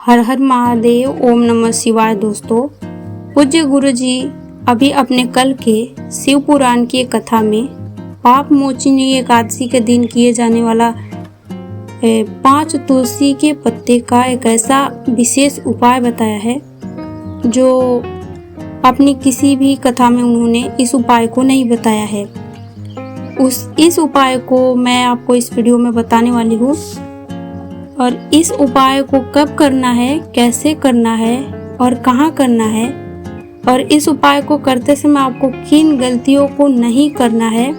हर हर महादेव, ओम नमः शिवाय। दोस्तों, पूज्य गुरु जी अभी अपने कल के शिव पुराण की एक कथा में पाप मोचनी एकादशी के दिन किए जाने वाला 5 तुलसी के पत्ते का एक ऐसा विशेष उपाय बताया है जो अपनी किसी भी कथा में उन्होंने इस उपाय को नहीं बताया है। इस उपाय को मैं आपको इस वीडियो में बताने वाली हूँ और इस उपाय को कब करना है, कैसे करना है और कहाँ करना है, और इस उपाय को करते समय आपको किन गलतियों को नहीं करना है,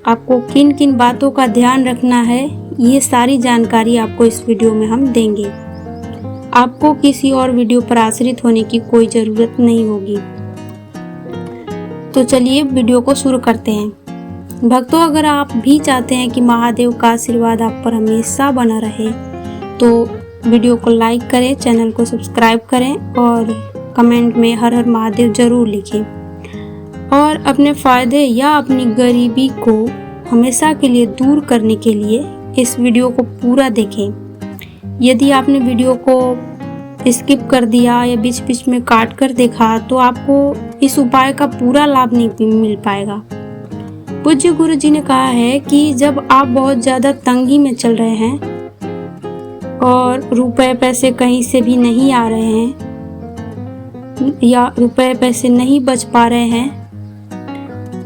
आपको किन किन बातों का ध्यान रखना है, ये सारी जानकारी आपको इस वीडियो में हम देंगे। आपको किसी और वीडियो पर आश्रित होने की कोई ज़रूरत नहीं होगी। तो चलिए वीडियो को शुरू करते हैं। भक्तों, अगर आप भी चाहते हैं कि महादेव का आशीर्वाद आप पर हमेशा बना रहे तो वीडियो को लाइक करें, चैनल को सब्सक्राइब करें और कमेंट में हर हर महादेव जरूर लिखें। और अपने फ़ायदे या अपनी गरीबी को हमेशा के लिए दूर करने के लिए इस वीडियो को पूरा देखें। यदि आपने वीडियो को स्किप कर दिया या बीच बीच में काट कर देखा तो आपको इस उपाय का पूरा लाभ नहीं मिल पाएगा। पूज्य गुरु जी ने कहा है कि जब आप बहुत ज़्यादा तंगी में चल रहे हैं और रुपए पैसे कहीं से भी नहीं आ रहे हैं या रुपए पैसे नहीं बच पा रहे हैं,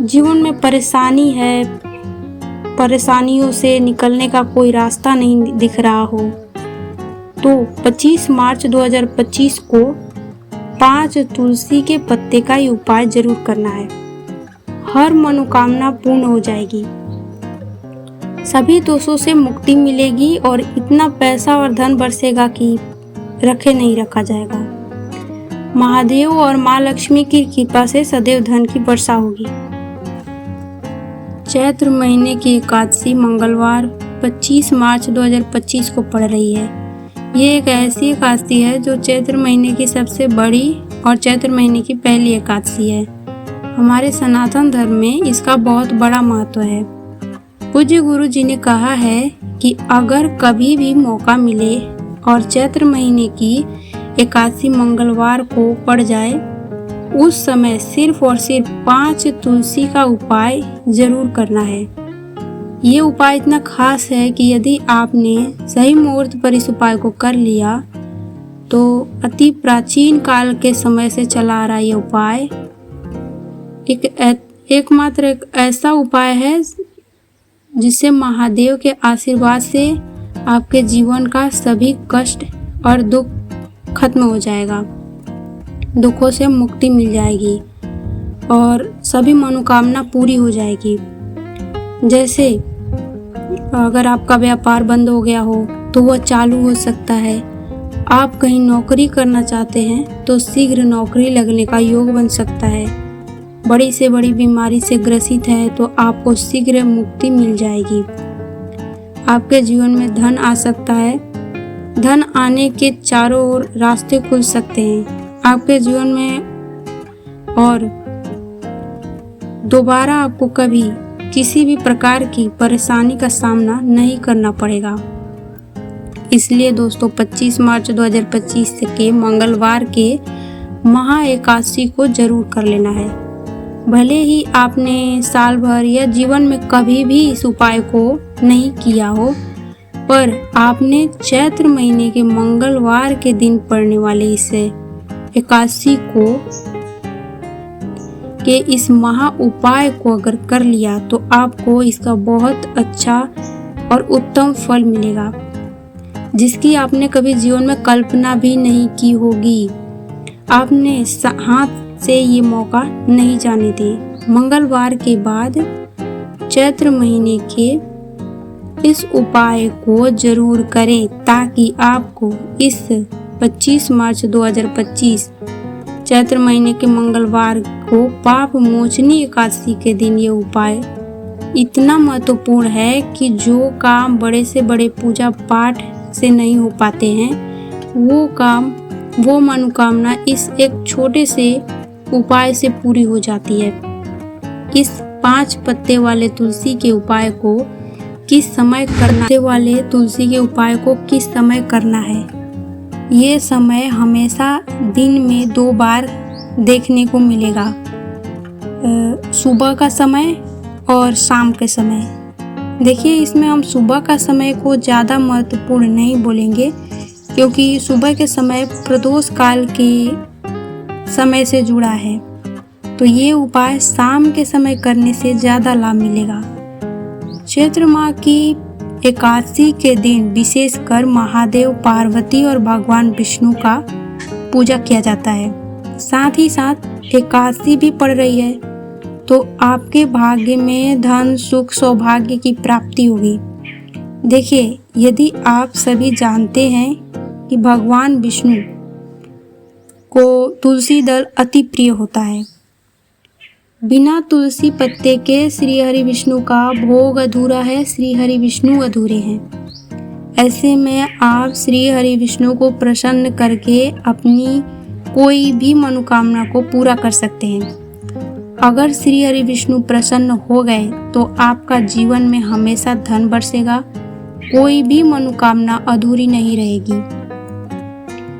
जीवन में परेशानी है, परेशानियों से निकलने का कोई रास्ता नहीं दिख रहा हो, तो 25 मार्च 2025 को 5 तुलसी के पत्ते का ये उपाय जरूर करना है। हर मनोकामना पूर्ण हो जाएगी, सभी दोषों से मुक्ति मिलेगी और इतना पैसा और धन बरसेगा कि रखे नहीं रखा जाएगा। महादेव और माँ लक्ष्मी की कृपा से सदैव धन की वर्षा होगी। चैत्र महीने की एकादशी मंगलवार 25 मार्च 2025 को पड़ रही है। ये एक ऐसी एकादशी है जो चैत्र महीने की सबसे बड़ी और चैत्र महीने की पहली एकादशी है। हमारे सनातन धर्म में इसका बहुत बड़ा महत्व है। पूज्य गुरु जी ने कहा है कि अगर कभी भी मौका मिले और चैत्र महीने की एकादशी मंगलवार को पड़ जाए, उस समय सिर्फ और सिर्फ 5 तुलसी का उपाय जरूर करना है। ये उपाय इतना खास है कि यदि आपने सही मुहूर्त पर इस उपाय को कर लिया तो अति प्राचीन काल के समय से चला आ रहा ये उपाय एकमात्र एक ऐसा उपाय है जिससे महादेव के आशीर्वाद से आपके जीवन का सभी कष्ट और दुख खत्म हो जाएगा, दुखों से मुक्ति मिल जाएगी और सभी मनोकामना पूरी हो जाएगी। जैसे अगर आपका व्यापार बंद हो गया हो तो वह चालू हो सकता है। आप कहीं नौकरी करना चाहते हैं तो शीघ्र नौकरी लगने का योग बन सकता है। बड़ी से बड़ी बीमारी से ग्रसित है तो आपको शीघ्र मुक्ति मिल जाएगी। आपके जीवन में धन आ सकता है, धन आने के चारों ओर रास्ते खुल सकते हैं आपके जीवन में, और दोबारा आपको कभी किसी भी प्रकार की परेशानी का सामना नहीं करना पड़ेगा। इसलिए दोस्तों, 25 मार्च 2025 के मंगलवार के महा एकादशी को जरूर कर लेना है। भले ही आपने साल भर या जीवन में कभी भी इस उपाय को नहीं किया हो, पर आपने चैत्र महीने के मंगलवार के दिन पड़ने वाले इस एकादशी को के इस महा उपाय को अगर कर लिया तो आपको इसका बहुत अच्छा और उत्तम फल मिलेगा, जिसकी आपने कभी जीवन में कल्पना भी नहीं की होगी। आपने हाथ से ये मौका नहीं जाने दे। मंगलवार के बाद चैत्र महीने के इस उपाय को जरूर करें ताकि आपको इस 25 मार्च 2025 चैत्र महीने के मंगलवार को पाप मोचनी एकादशी के दिन ये उपाय इतना महत्वपूर्ण है कि जो काम बड़े से बड़े पूजा पाठ से नहीं हो पाते हैं, वो काम, वो मनोकामना इस एक छोटे से उपाय से पूरी हो जाती है। इस 5 पत्ते वाले तुलसी के उपाय को किस समय करना है ये समय हमेशा दिन में 2 बार देखने को मिलेगा, सुबह का समय और शाम के समय। देखिए, इसमें हम सुबह का समय को ज़्यादा महत्वपूर्ण नहीं बोलेंगे, क्योंकि सुबह के समय प्रदोष काल के समय से जुड़ा है। तो ये उपाय शाम के समय करने से ज़्यादा लाभ मिलेगा। चैत्र माह की एकादशी के दिन विशेषकर महादेव, पार्वती और भगवान विष्णु का पूजा किया जाता है। साथ ही साथ एकादशी भी पड़ रही है, तो आपके भाग्य में धन, सुख, सौभाग्य की प्राप्ति होगी। देखिए, यदि आप सभी जानते हैं कि भगवान विष्णु को तुलसी दल अति प्रिय होता है। बिना तुलसी पत्ते के श्री हरि विष्णु का भोग अधूरा है, श्री हरि विष्णु अधूरे हैं। ऐसे में आप श्री हरि विष्णु को प्रसन्न करके अपनी कोई भी मनोकामना को पूरा कर सकते हैं। अगर श्री हरि विष्णु प्रसन्न हो गए तो आपका जीवन में हमेशा धन बरसेगा, कोई भी मनोकामना अधूरी नहीं रहेगी।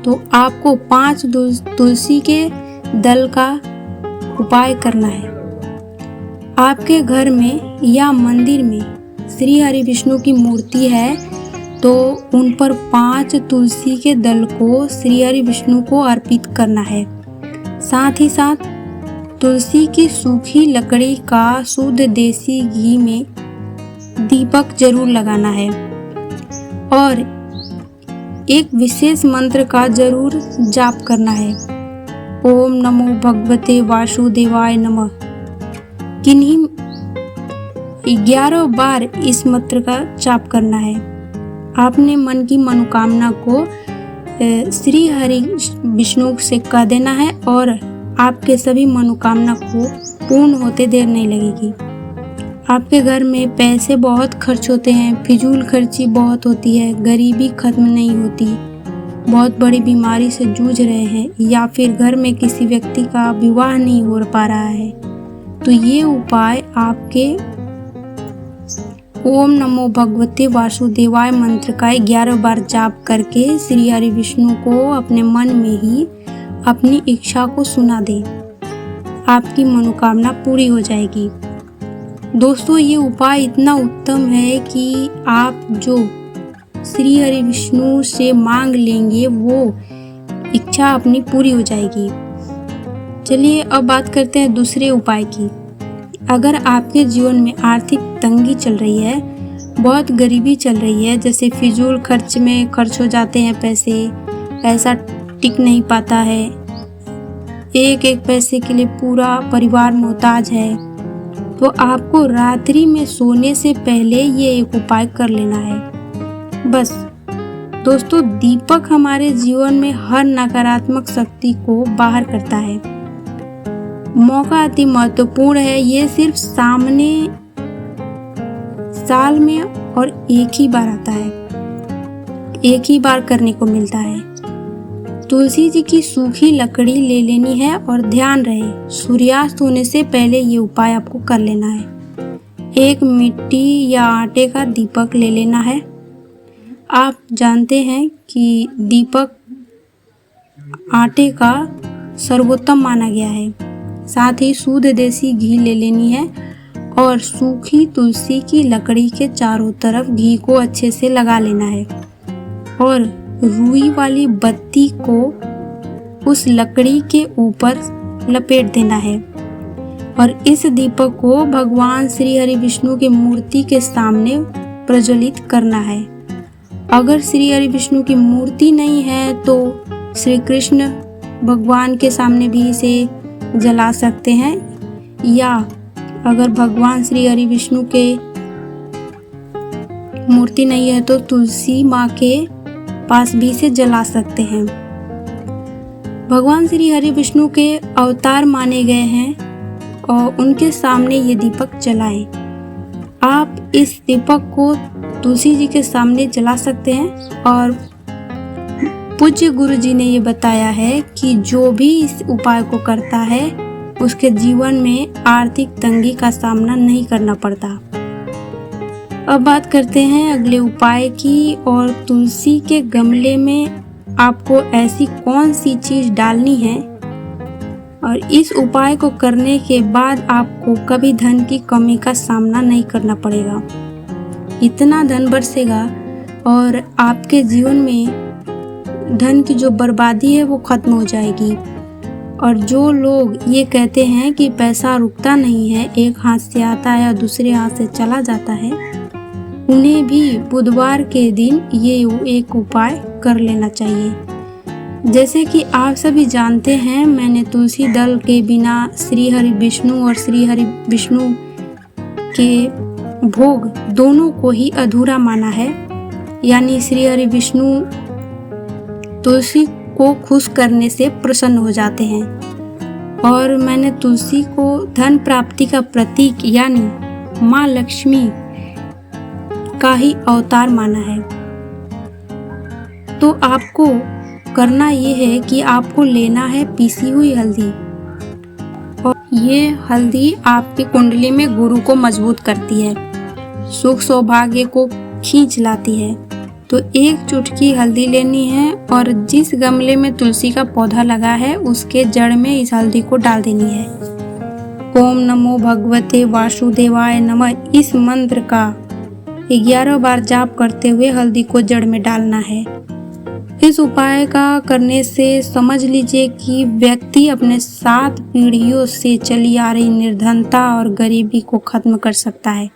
तो आपको 5 तुलसी के दल का उपाय करना है। आपके घर में या मंदिर में श्री हरि विष्णु की मूर्ति है तो उन पर 5 तुलसी के दल को श्री हरि विष्णु को अर्पित करना है। साथ ही साथ तुलसी की सूखी लकड़ी का शुद्ध देसी घी में दीपक जरूर लगाना है और एक विशेष मंत्र का जरूर जाप करना है। ओम नमो भगवते वासुदेवाय नमः। किन्हीं 11 बार इस मंत्र का जाप करना है। आपने मन की मनोकामना को श्री हरि विष्णु से कह देना है और आपके सभी मनोकामना को पूर्ण होते देर नहीं लगेगी। आपके घर में पैसे बहुत खर्च होते हैं, फिजूल खर्ची बहुत होती है, गरीबी खत्म नहीं होती, बहुत बड़ी बीमारी से जूझ रहे हैं या फिर घर में किसी व्यक्ति का विवाह नहीं हो पा रहा है, तो ये उपाय आपके ओम नमो भगवते वासुदेवाय मंत्र का 11 बार जाप करके श्री हरि विष्णु को अपने मन में ही अपनी इच्छा को सुना दे। आपकी मनोकामना पूरी हो जाएगी। दोस्तों, ये उपाय इतना उत्तम है कि आप जो श्री हरि विष्णु से मांग लेंगे वो इच्छा अपनी पूरी हो जाएगी। चलिए अब बात करते हैं दूसरे उपाय की। अगर आपके जीवन में आर्थिक तंगी चल रही है, बहुत गरीबी चल रही है, जैसे फिजूल खर्च में खर्च हो जाते हैं पैसा टिक नहीं पाता है, एक एक पैसे के लिए पूरा परिवार मोहताज है, तो आपको रात्रि में सोने से पहले ये एक उपाय कर लेना है। बस दोस्तों, दीपक हमारे जीवन में हर नकारात्मक शक्ति को बाहर करता है। मौका अति महत्वपूर्ण है। ये सिर्फ साल में और एक ही बार आता है, एक ही बार करने को मिलता है। तुलसी जी की सूखी लकड़ी ले लेनी है और ध्यान रहे सूर्यास्त होने से पहले ये उपाय आपको कर लेना है। एक मिट्टी या आटे का दीपक ले लेना है। आप जानते हैं कि दीपक आटे का सर्वोत्तम माना गया है। साथ ही शुद्ध देसी घी ले लेनी है और सूखी तुलसी की लकड़ी के चारों तरफ घी को अच्छे से लगा लेना है और रुई वाली बत्ती को उस लकड़ी के ऊपर लपेट देना है और इस दीपक को भगवान श्री हरि विष्णु की मूर्ति के सामने प्रज्वलित करना है। अगर श्री हरि विष्णु की मूर्ति नहीं है तो श्री कृष्ण भगवान के सामने भी इसे जला सकते हैं, या अगर भगवान श्री हरि विष्णु के मूर्ति नहीं है तो तुलसी माँ के पास भी से जला सकते हैं। भगवान श्री हरि विष्णु के अवतार माने गए हैं और उनके सामने ये दीपक जलाएं। आप इस दीपक को तुलसी जी के सामने जला सकते हैं और पूज्य गुरु जी ने ये बताया है कि जो भी इस उपाय को करता है उसके जीवन में आर्थिक तंगी का सामना नहीं करना पड़ता। अब बात करते हैं अगले उपाय की। और तुलसी के गमले में आपको ऐसी कौन सी चीज़ डालनी है और इस उपाय को करने के बाद आपको कभी धन की कमी का सामना नहीं करना पड़ेगा। इतना धन बरसेगा और आपके जीवन में धन की जो बर्बादी है वो खत्म हो जाएगी। और जो लोग ये कहते हैं कि पैसा रुकता नहीं है, एक हाथ से आता है और दूसरे हाथ से चला जाता है, उन्हें भी बुधवार के दिन ये एक उपाय कर लेना चाहिए। जैसे कि आप सभी जानते हैं, मैंने तुलसी दल के बिना श्री हरि विष्णु और श्री हरि विष्णु के भोग दोनों को ही अधूरा माना है। यानी श्री हरि विष्णु तुलसी को खुश करने से प्रसन्न हो जाते हैं और मैंने तुलसी को धन प्राप्ति का प्रतीक यानी माँ लक्ष्मी का ही अवतार माना है। तो आपको करना ये है कि आपको लेना है पीसी हुई हल्दी, और ये हल्दी आपकी कुंडली में गुरु को मजबूत करती है, सुख सौभाग्य को खींच लाती है। तो एक चुटकी हल्दी लेनी है और जिस गमले में तुलसी का पौधा लगा है उसके जड़ में इस हल्दी को डाल देनी है। ओम नमो भगवते वासुदेवाय नमः इस मंत्र का 11 बार जाप करते हुए हल्दी को जड़ में डालना है। इस उपाय का करने से समझ लीजिए कि व्यक्ति अपने 7 पीढ़ियों से चली आ रही निर्धनता और गरीबी को खत्म कर सकता है,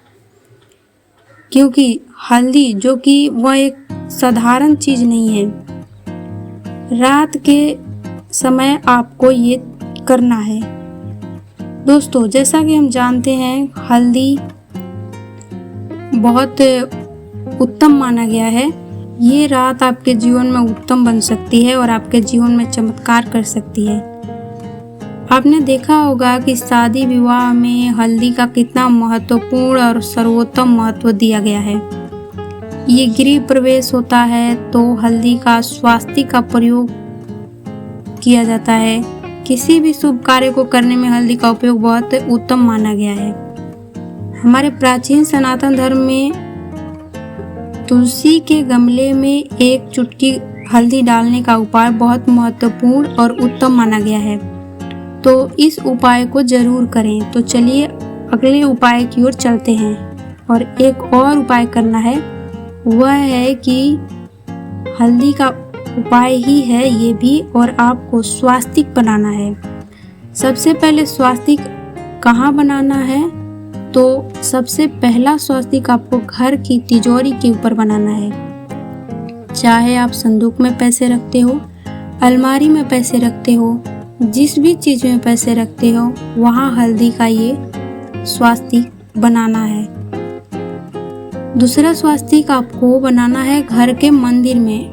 क्योंकि हल्दी जो कि वह एक साधारण चीज नहीं है। रात के समय आपको ये करना है। दोस्तों, जैसा कि हम जानते हैं, हल्दी बहुत उत्तम माना गया है। ये रात आपके जीवन में उत्तम बन सकती है और आपके जीवन में चमत्कार कर सकती है। आपने देखा होगा कि शादी विवाह में हल्दी का कितना महत्वपूर्ण और सर्वोत्तम महत्व दिया गया है। ये गृह प्रवेश होता है तो हल्दी का स्वास्तिक का प्रयोग किया जाता है। किसी भी शुभ कार्य को करने में हल्दी का उपयोग बहुत उत्तम माना गया है। हमारे प्राचीन सनातन धर्म में तुलसी के गमले में एक चुटकी हल्दी डालने का उपाय बहुत महत्वपूर्ण और उत्तम माना गया है। तो इस उपाय को जरूर करें। तो चलिए अगले उपाय की ओर चलते हैं। और एक और उपाय करना है, वह है कि हल्दी का उपाय ही है ये भी, और आपको स्वास्तिक बनाना है। सबसे पहले स्वास्तिक कहाँ बनाना है? तो सबसे पहला स्वास्तिक आपको घर की तिजोरी के ऊपर बनाना है। चाहे आप संदूक में पैसे रखते हो, अलमारी में पैसे रखते हो, जिस भी चीज में पैसे रखते हो, वहाँ हल्दी का ये स्वास्तिक बनाना है। दूसरा स्वास्तिक आपको बनाना है घर के मंदिर में,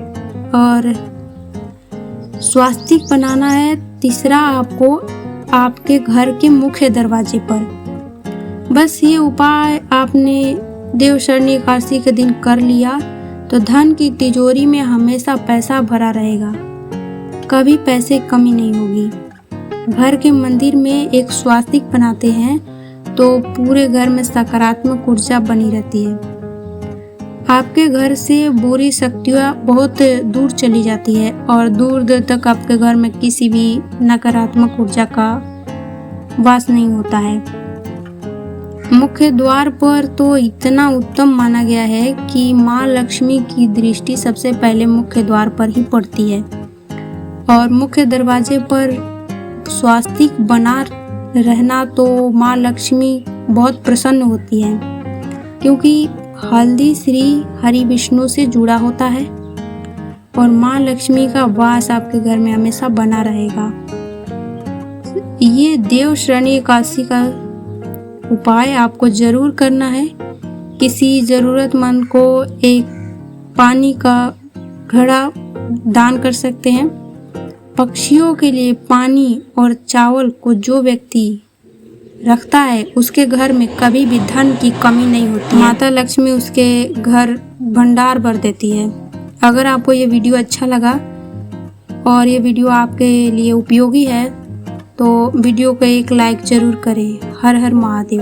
और स्वास्तिक बनाना है तीसरा आपको आपके घर के मुख्य दरवाजे पर। बस ये उपाय आपने देवशरणी एकादशी के दिन कर लिया तो धन की तिजोरी में हमेशा पैसा भरा रहेगा, कभी पैसे कमी नहीं होगी। घर के मंदिर में एक स्वास्तिक बनाते हैं तो पूरे घर में सकारात्मक ऊर्जा बनी रहती है। आपके घर से बुरी शक्तियाँ बहुत दूर चली जाती है और दूर दूर तक आपके घर में किसी भी नकारात्मक ऊर्जा का वास नहीं होता है। मुख्य द्वार पर तो इतना उत्तम माना गया है कि माँ लक्ष्मी की दृष्टि सबसे पहले मुख्य द्वार पर ही पड़ती है, और मुख्य दरवाजे पर स्वास्तिक बना रहना तो माँ लक्ष्मी बहुत प्रसन्न होती है, क्योंकि हल्दी श्री हरि विष्णु से जुड़ा होता है और माँ लक्ष्मी का वास आपके घर में हमेशा बना रहेगा। ये देवशरणी एकादशी का उपाय आपको जरूर करना है। किसी जरूरतमंद को एक पानी का घड़ा दान कर सकते हैं। पक्षियों के लिए पानी और चावल को जो व्यक्ति रखता है उसके घर में कभी भी धन की कमी नहीं होती। माता लक्ष्मी उसके घर भंडार भर देती है। अगर आपको ये वीडियो अच्छा लगा और ये वीडियो आपके लिए उपयोगी है तो वीडियो को एक लाइक जरूर करें। हर हर महादेव।